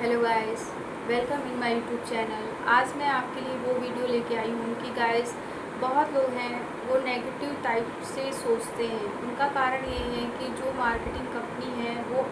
Hello guys, welcome in my YouTube channel. आज मैं आपके लिए वो वीडियो लेके आई हूँ कि गाइस बहुत लोग हैं वो नेगेटिव टाइप से सोचते हैं। उनका कारण ये है कि जो मार्केटिंग कंपनी है वो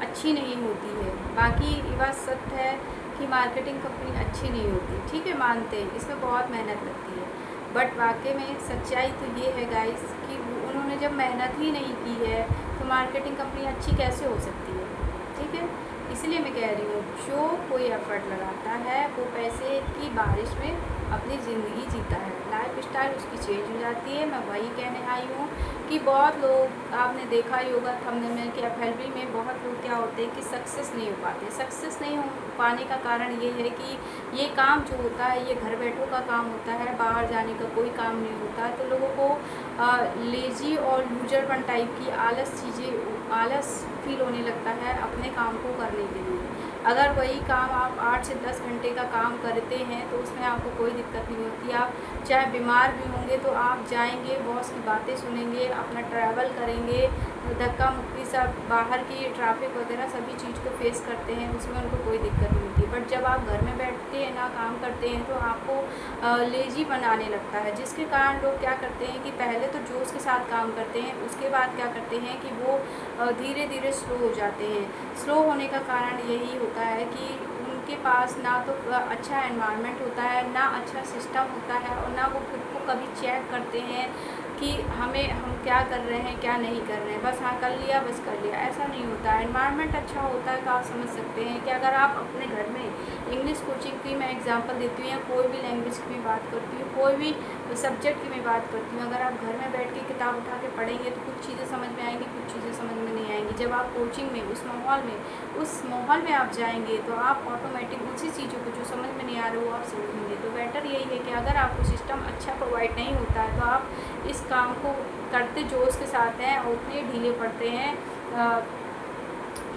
अच्छी नहीं होती है। बाकी ये बात सत्य है कि मार्केटिंग कंपनी अच्छी नहीं होती, ठीक है, मानते हैं, इसमें बहुत मेहनत लगती है। बट वाकई में सच्चाई तो ये है गाइस कि उन्होंने जब मेहनत ही नहीं की है तो मार्केटिंग कंपनी अच्छी कैसे हो सकती है, ठीक है। इसलिए मैं कह रही हूँ जो कोई एफर्ट लगाता है वो पैसे की बारिश में अपनी ज़िंदगी जीता है, लाइफ स्टाइल उसकी चेंज हो जाती है। मैं वही कहने आई हूँ कि बहुत लोग आपने देखा ही होगा थंबनेल में कि एफएलबी में बहुत लोग क्या होते हैं कि सक्सेस नहीं हो पाते। सक्सेस नहीं हो पाने का कारण ये है कि ये काम जो होता है ये घर बैठों का काम होता है, बाहर जाने का कोई काम नहीं होता है। तो लोगों को लेजी और लूजरपन टाइप की आलस फील होने लगता है अपने काम को करने के लिए। अगर वही काम आप 8 से 10 घंटे का काम करते हैं तो उसमें आपको कोई दिक्कत नहीं होती। आप चाहे बीमार भी होंगे तो आप जाएंगे, बॉस की बातें सुनेंगे, अपना ट्रैवल करेंगे, धक्का मुक्की सब बाहर की ट्रैफिक वगैरह सभी चीज़ को फेस करते हैं, उसमें उनको कोई दिक्कत नहीं होती। बट जब आप घर में बैठते हैं ना काम करते हैं तो आपको लेजी बनाने लगता है, जिसके कारण लोग क्या करते हैं कि पहले तो जोश के साथ काम करते हैं, उसके बाद क्या करते हैं कि वो धीरे धीरे स्लो हो जाते हैं। स्लो होने का कारण यही होता है कि उनके पास ना तो अच्छा एनवायरनमेंट होता है, ना अच्छा सिस्टम होता है, और ना वो खुद को कभी चेक करते हैं कि हम क्या कर रहे हैं क्या नहीं कर रहे हैं। बस हाँ कर लिया, बस कर लिया, ऐसा नहीं होता है। एनवायरनमेंट अच्छा होता है तो आप समझ सकते हैं कि अगर आप अपने घर में इंग्लिश कोचिंग की मैं एग्जांपल देती हूँ या कोई भी लैंग्वेज की मैं बात करती हूँ, कोई भी सब्जेक्ट की मैं बात करती हूँ, अगर आप घर में बैठ के किताब उठा के पढ़ेंगे तो कुछ चीज़ें समझ में आएंगी, कुछ चीज़ें समझ में नहीं आएंगी। जब आप कोचिंग में उस माहौल में आप जाएंगे तो आप ऑटोमेटिक उसी चीज़ों को जो समझ में नहीं आ रहा वो आप समझेंगे। तो बेटर यही है कि अगर आपको सिस्टम अच्छा प्रोवाइड नहीं होता है तो आप इस काम को करते जोश के साथ हैं और उतने ढीले पड़ते हैं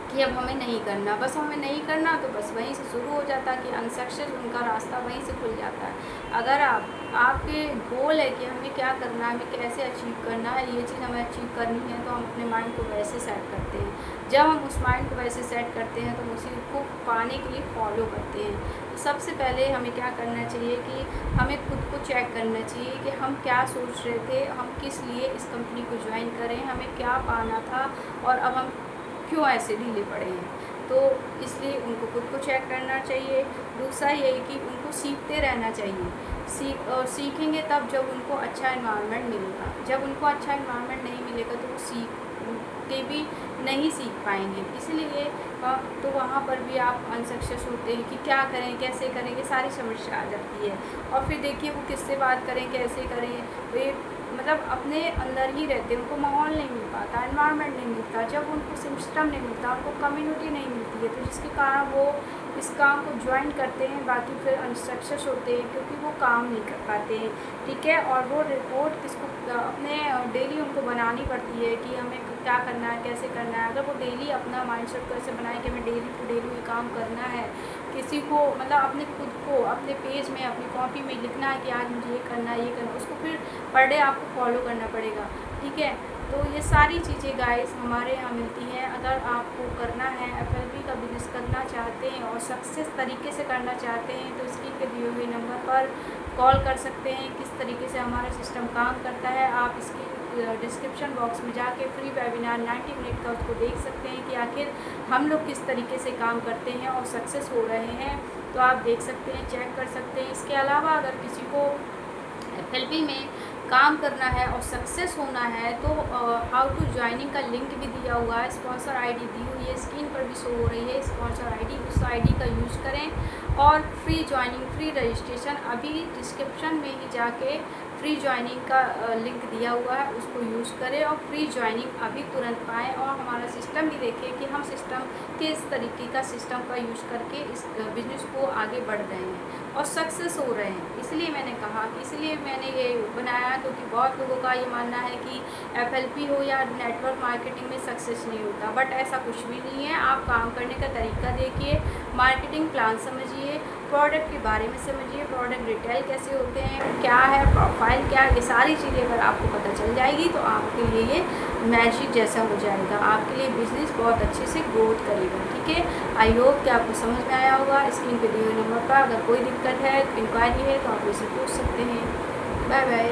कि अब हमें नहीं करना, बस हमें नहीं करना, तो बस वहीं से शुरू हो जाता है कि अनसक्सेस उनका रास्ता वहीं से खुल जाता है। अगर आपके गोल है कि हमें क्या करना है, हमें कैसे अचीव करना है, ये चीज़ हमें अचीव करनी है, तो हम अपने माइंड को वैसे सेट करते हैं। जब हम उस माइंड को वैसे सेट करते हैं तो हम उसी को पाने के लिए फॉलो करते हैं। तो सबसे पहले हमें क्या करना चाहिए कि हमें खुद को चेक करना चाहिए कि हम क्या सोच रहे थे, हम किस लिए इस कंपनी को ज्वाइन करें, हमें क्या पाना था और अब हम क्यों ऐसे ढीले पड़े हैं। तो इसलिए उनको खुद को चेक करना चाहिए। दूसरा ये है कि उनको सीखते रहना चाहिए। सीखेंगे तब जब उनको अच्छा एनवायरनमेंट मिलेगा। जब उनको अच्छा एनवायरनमेंट नहीं मिलेगा तो वो सीख के भी नहीं सीख पाएंगे। इसलिए तो वहाँ पर भी आप अनसक्सेस होते हैं कि क्या करें, कैसे करेंगे, सारी समस्या आ जाती है। और फिर देखिए वो किससे बात करें, कैसे करें, वे मतलब अपने अंदर ही रहते हैं, उनको माहौल नहीं मिल पाता, एनवायरनमेंट नहीं मिलता, जब उनको सिस्टम नहीं मिलता, उनको कम्युनिटी नहीं मिलती है, तो जिसके कारण वो इस काम को ज्वाइन करते हैं, बाकी फिर अनसक्सेस होते हैं क्योंकि वो काम नहीं कर पाते हैं, ठीक है। और वो रिपोर्ट किसको अपने डेली उनको बनानी पड़ती है कि हमें क्या करना है, कैसे करना है। अगर वो डेली अपना माइंडसेट को ऐसे बनाए कि हमें डेली टू डेली ये काम करना है, किसी को मतलब अपने खुद को अपने पेज में अपनी कॉपी में लिखना है कि आज मुझे ये करना है, ये करना है, उसको फिर पर डे आपको फॉलो करना पड़ेगा, ठीक है। तो ये सारी चीज़ें गाइस हमारे यहाँ मिलती हैं। अगर आपको करना है, एफएलबी का बिजनेस करना चाहते हैं और सक्सेस तरीके से करना चाहते हैं तो स्क्रीन पे दिए हुए नंबर पर कॉल कर सकते हैं। किस तरीके से हमारा सिस्टम काम करता है आप इसकी डिस्क्रिप्शन बॉक्स में जाके फ्री वेबिनार 90 मिनट का उसको देख सकते हैं कि आखिर हम लोग किस तरीके से काम करते हैं और सक्सेस हो रहे हैं, तो आप देख सकते हैं, चेक कर सकते हैं। इसके अलावा अगर किसी को एफएलबी में काम करना है और सक्सेस होना है तो हाउ टू ज्वाइनिंग का लिंक भी दिया हुआ है, स्पॉन्सर आईडी दी हुई है, स्क्रीन पर भी शो हो रही है स्पॉन्सर आईडी, उस आईडी का यूज करें और फ्री ज्वाइनिंग, फ्री रजिस्ट्रेशन, अभी डिस्क्रिप्शन में ही जाके फ्री ज्वाइनिंग का लिंक दिया हुआ है, उसको यूज़ करें और फ्री ज्वाइनिंग अभी तुरंत पाएँ और हमारा सिस्टम भी देखें कि हम सिस्टम किस तरीके का सिस्टम का यूज़ करके इस बिज़नेस को आगे बढ़ रहे हैं और सक्सेस हो रहे हैं। इसलिए मैंने कहा, इसलिए मैंने ये बनाया क्योंकि बहुत लोगों का ये मानना है कि एफएलपी हो या नेटवर्क मार्केटिंग में सक्सेस नहीं होता, बट ऐसा कुछ भी नहीं है। आप काम करने का तरीका देखिए, मार्केटिंग प्लान समझिए, प्रोडक्ट के बारे में समझिए, प्रोडक्ट डिटेल कैसे होते हैं, क्या है, प्रोफाइल क्या है, ये सारी चीज़ें अगर आपको पता चल जाएगी तो आपके लिए ये मैजिक जैसा हो जाएगा, आपके लिए बिजनेस बहुत अच्छे से ग्रोथ करेगा, ठीक है। आई होप कि आपको समझ में आया होगा। स्क्रीन पे दिए हुए नंबर पर अगर कोई दिक्कत है, इंक्वायरी है, तो आप मुझसे पूछ सकते हैं। Bye bye.